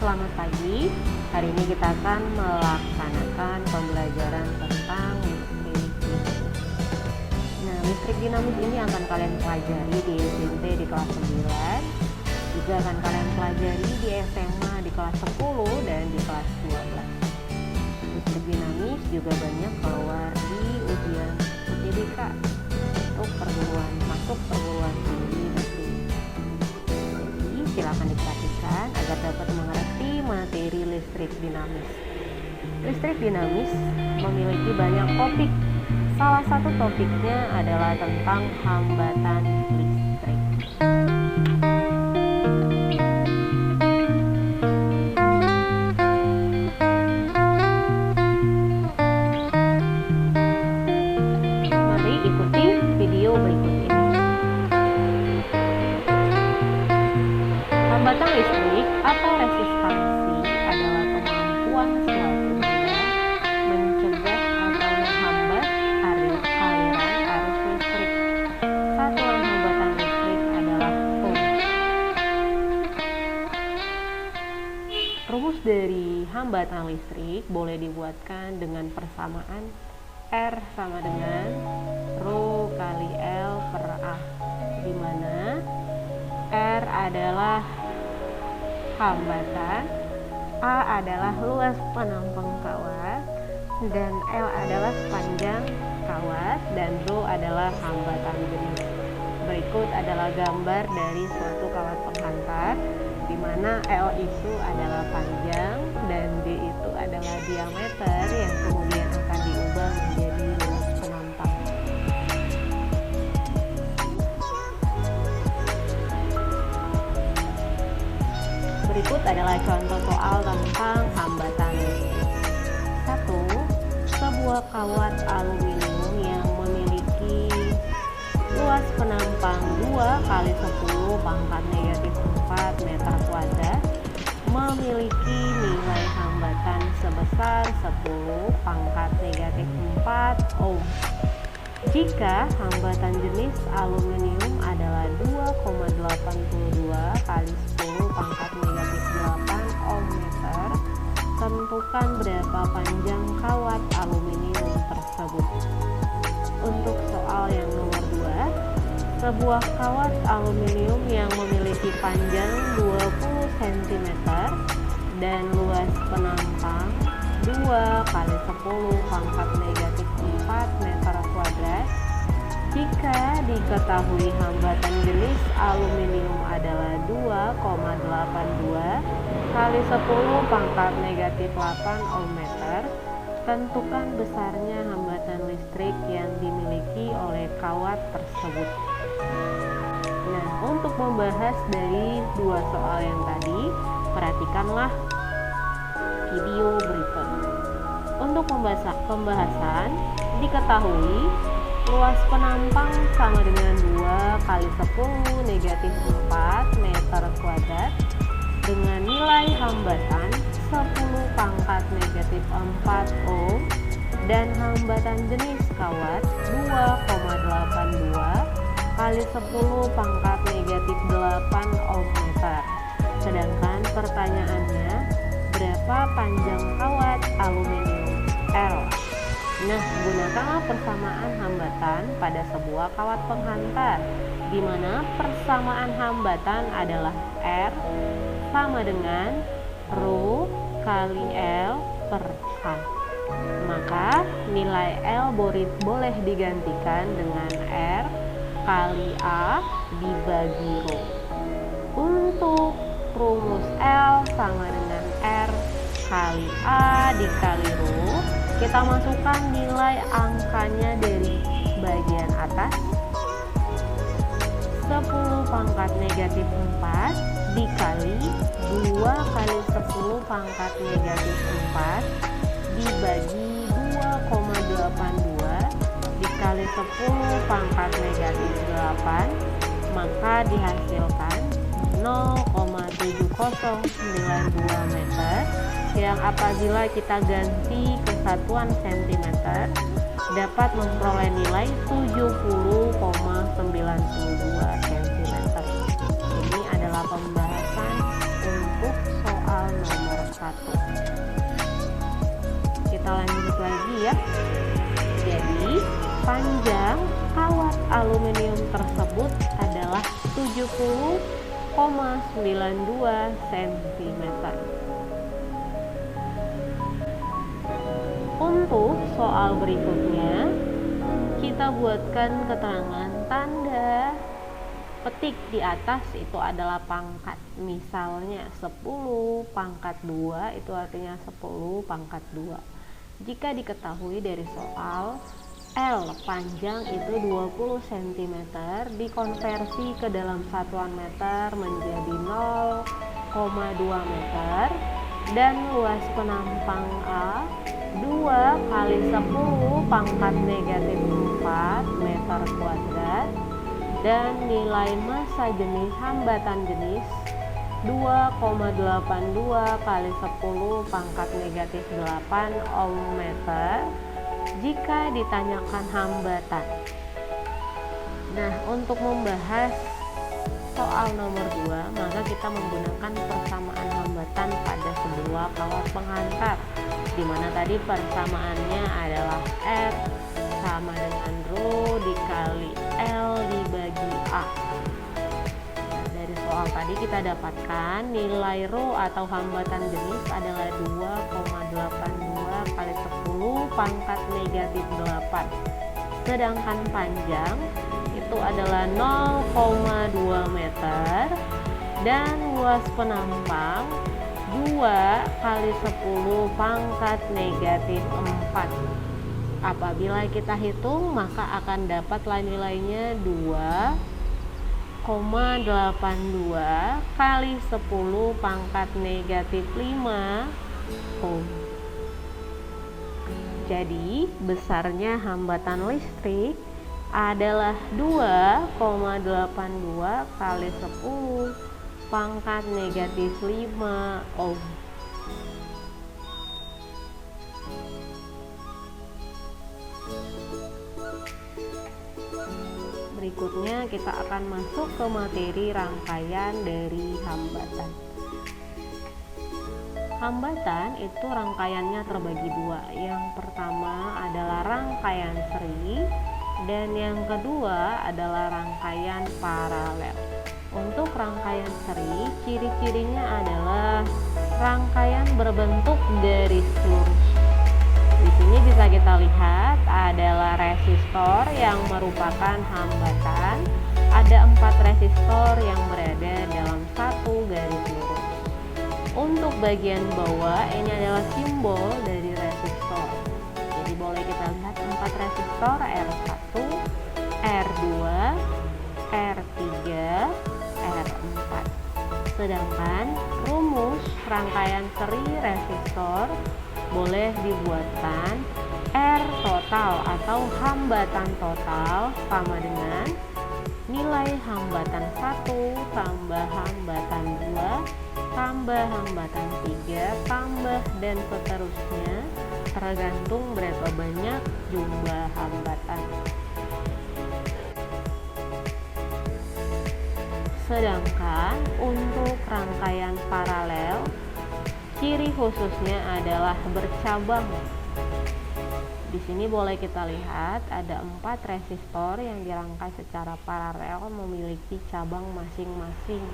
selamat pagi. Hari ini kita akan melaksanakan pembelajaran tentang listrik dinamis. Nah, listrik dinamis ini akan kalian pelajari di SMP di kelas 9, juga akan kalian pelajari di SMA di kelas 10 dan di kelas 12. Listrik dinamis juga banyak keluar di ujian UTBK untuk masuk perguruan tinggi negeri. Jadi silakan diperhatikan agar dapat mengerti materi listrik dinamis. Listrik dinamis memiliki banyak topik. Salah satu topiknya adalah tentang hambatan listrik. Mari ikuti video berikut ini. Hambatan listrik atau resistansi adalah kemampuan suatu benda mencegah atau menghambat aliran arus listrik. Satuan hambatan listrik adalah ohm. Rumus dari hambatan listrik boleh dibuatkan dengan persamaan R sama dengan Rho kali L per A, di mana R adalah hambatan, A adalah luas penampang kawat, dan L adalah panjang kawat, dan Rho adalah hambatan jenis. Berikut adalah gambar dari suatu kawat penghantar, di mana L itu adalah panjang dan D itu adalah diameter yang kemudian akan diubah menjadi luas penampang. Berikut adalah contoh soal tentang hambatan listrik. 1. Sebuah kawat aluminium yang memiliki luas penampang 2 kali 10 pangkat negatif 4 meter kuadrat memiliki nilai hambatan sebesar 10 pangkat negatif 4 ohm. Jika hambatan jenis aluminium adalah 2,82 kali 10 pangkat negatif 8 ohm meter, tentukan berapa panjang kawat aluminium tersebut. Untuk soal yang nomor 2, sebuah kawat aluminium yang memiliki panjang 20 cm dan luas penampang 2 kali 10 pangkat negatif 4 meter kuadrat. Jika diketahui hambatan jenis aluminium adalah 2,82 kali 10 pangkat negatif 8 ohm meter, tentukan besarnya hambatan listrik yang dimiliki oleh kawat tersebut. Nah, untuk membahas dari dua soal yang tadi, perhatikanlah video berikut. Untuk pembahasan, diketahui luas penampang sama dengan 2 kali 10 negatif 4 meter kuadrat dengan nilai hambatan 10 pangkat negatif 4 ohm dan hambatan jenis kawat 2,82 kali 10 pangkat negatif 8 ohm meter. Sedangkan pertanyaannya, berapa panjang kawat aluminium L? Nah, gunakanlah persamaan hambatan pada sebuah kawat penghantar, di mana persamaan hambatan adalah R sama dengan Rho kali L per A. Maka nilai L boleh digantikan dengan R kali A dibagi Rho. Untuk rumus L sama dengan R kali A dikali Rho, kita masukkan nilai angkanya dari bagian atas. 10 pangkat negatif 4 dikali 2 kali 10 pangkat negatif 4 dibagi 2,82 dikali 10 pangkat negatif 8, maka dihasilkan 0,7092 meter, yang apabila kita ganti ke satuan cm dapat memperoleh nilai 70,92 cm. Ini adalah pembahasan untuk soal nomor R1. Kita lanjut lagi ya. Jadi panjang kawat aluminium tersebut adalah 70,92 cm. Untuk soal berikutnya, kita buatkan keterangan tanda petik di atas itu adalah pangkat. Misalnya 10 pangkat 2 itu artinya 10 pangkat 2. Jika diketahui dari soal L panjang itu 20 cm dikonversi ke dalam satuan meter menjadi 0,2 meter dan luas penampang A 2 kali 10 pangkat negatif 4 meter kuadrat dan nilai massa jenis hambatan jenis 2,82 kali 10 pangkat negatif 8 ohm meter jika ditanyakan hambatan. Nah, untuk membahas soal nomor 2, maka kita menggunakan persamaan hambatan pada sebuah kawat pengantar, di mana tadi persamaannya adalah R sama dengan rho dikali L dibagi A. Nah, dari soal tadi kita dapatkan nilai rho atau hambatan jenis adalah 2,82 kali 10 pangkat negatif 8. Sedangkan panjang itu adalah 0,2 meter dan luas penampang 2 kali 10 pangkat negatif 4. Apabila kita hitung maka akan dapatlah nilainya 2,82 kali 10 pangkat negatif 5 ohm. Jadi besarnya hambatan listrik adalah 2,82 kali 10 pangkat negatif 5 ohm. Berikutnya kita akan masuk ke materi rangkaian dari hambatan. Hambatan itu rangkaiannya terbagi dua. Yang pertama adalah rangkaian seri dan yang kedua adalah rangkaian paralel. Untuk rangkaian seri, ciri-cirinya adalah rangkaian berbentuk garis lurus. Di sini bisa kita lihat adalah resistor yang merupakan hambatan. Ada 4 resistor yang berada dalam satu garis lurus. Untuk bagian bawah ini adalah simbol dari resistor. Jadi boleh kita lihat 4 resistor R1, R2, R3, R4. Sedangkan rumus rangkaian seri resistor boleh dibuatkan R total atau hambatan total sama dengan nilai hambatan 1 tambah hambatan 2 tambah hambatan 3 tambah dan seterusnya tergantung berapa banyak jumlah hambatan. Sedangkan untuk rangkaian paralel, ciri khususnya adalah bercabang. Di sini boleh kita lihat ada 4 resistor yang dirangkai secara paralel memiliki cabang masing-masing.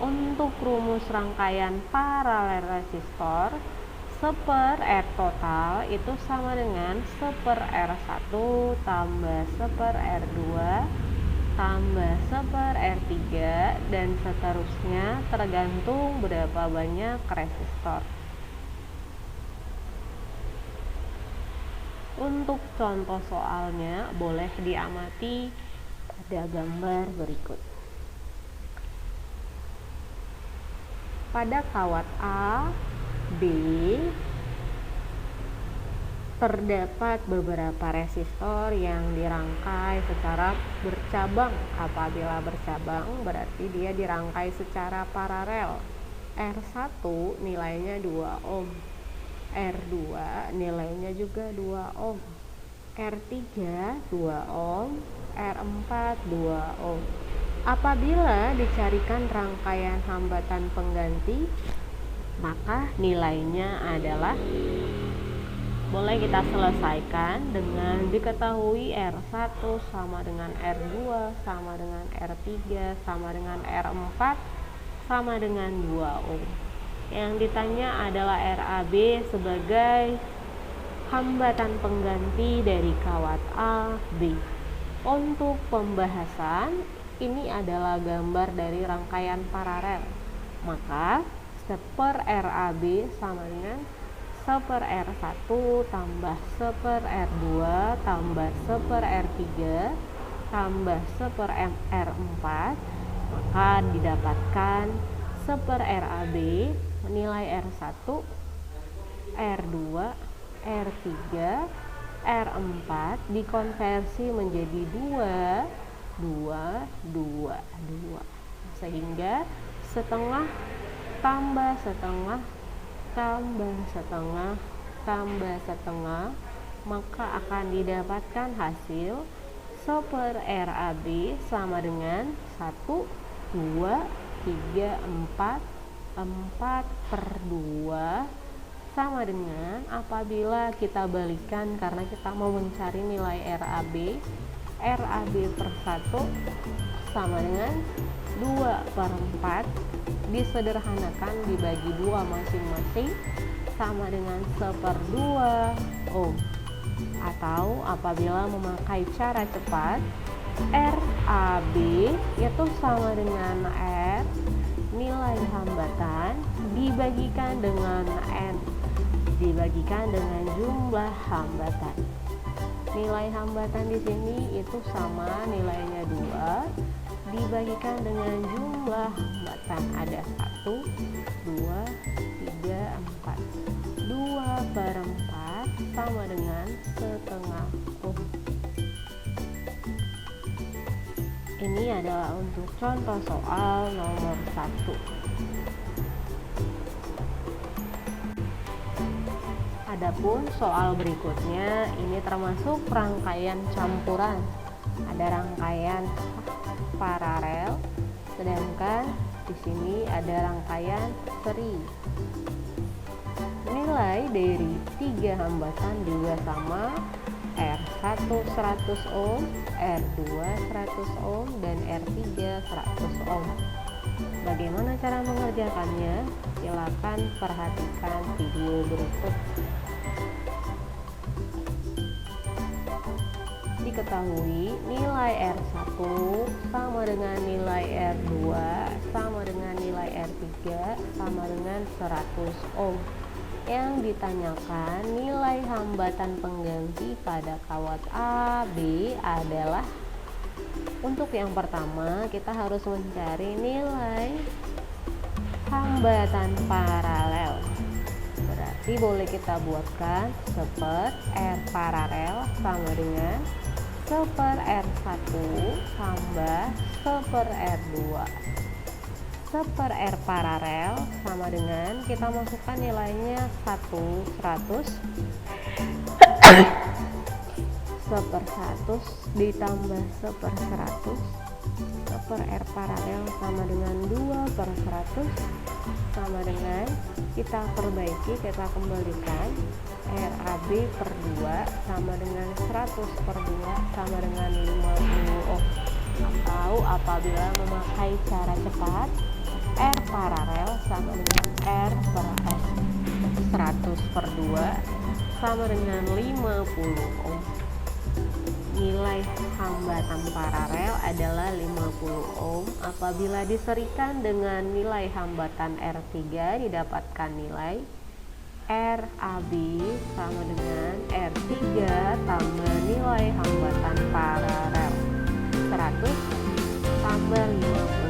Untuk rumus rangkaian paralel resistor, 1/r total itu sama dengan 1/r1 tambah 1/r2 tambah 1/r3 dan seterusnya tergantung berapa banyak resistor. Untuk contoh soalnya boleh diamati pada gambar berikut. Pada kawat A, B terdapat beberapa resistor yang dirangkai secara bercabang. Apabila bercabang berarti dia dirangkai secara paralel. R1 nilainya 2 ohm, R2 nilainya juga 2 ohm, R3 2 ohm, R4 2 ohm. Apabila dicarikan rangkaian hambatan pengganti, maka nilainya adalah, boleh kita selesaikan dengan diketahui R1 sama dengan R2 sama dengan R3 sama dengan R4 sama dengan 2 ohm. Yang ditanya adalah RAB sebagai hambatan pengganti dari kawat A, B. Untuk pembahasan, ini adalah gambar dari rangkaian paralel. Maka seper RAB sama dengan seper R1 tambah seper R2 tambah seper R3 tambah seper R4, maka didapatkan seper RAB nilai R1, R2, R3, R4 dikonversi menjadi 2, 2, 2, 2, sehingga setengah tambah setengah tambah setengah tambah setengah, maka akan didapatkan hasil seper RAB sama dengan 1, 2, 3, 4, 4/2 sama dengan, apabila kita balikan karena kita mau mencari nilai RAB, RAB per 1 sama dengan 2/4, disederhanakan dibagi 2 masing-masing sama dengan 1/2 ohm. Atau apabila memakai cara cepat, RAB itu sama dengan R nilai hambatan dibagikan dengan N dibagikan dengan jumlah hambatan. Nilai hambatan di sini itu sama, nilainya 2 dibagikan dengan jumlah hambatan, ada 1, 2, 3, 4. 2/4 sama dengan setengah ohm. Ini adalah untuk contoh soal nomor 1. Adapun soal berikutnya, ini termasuk rangkaian campuran. Ada rangkaian paralel, sedangkan di sini ada rangkaian seri. Nilai dari 3 hambatan juga sama, R1 100 ohm, R2 100 ohm, dan R3 100 ohm. Bagaimana cara mengerjakannya? Silakan perhatikan video berikut. Diketahui nilai R1 sama dengan nilai R2 sama dengan nilai R3 sama dengan 100 ohm. Yang ditanyakan nilai hambatan pengganti pada kawat A, B adalah, untuk yang pertama kita harus mencari nilai hambatan paralel. Berarti boleh kita buatkan seper R paralel sama dengan seper R1 tambah seper R2. Seper R paralel sama dengan, kita masukkan nilainya 100 seper 100 ditambah seper 100, seper R paralel sama dengan 2/100 sama dengan, kita perbaiki, kita kembalikan, RAB per 2 sama dengan 100/2 sama dengan 50 ohm. Atau apabila memakai cara cepat, R paralel sama dengan R per S, 100/2 sama dengan 50 ohm. Nilai hambatan paralel adalah 50 ohm. Apabila diserikan dengan nilai hambatan R3, didapatkan nilai RAB sama dengan R3 tambah nilai hambatan paralel 100 tambah 50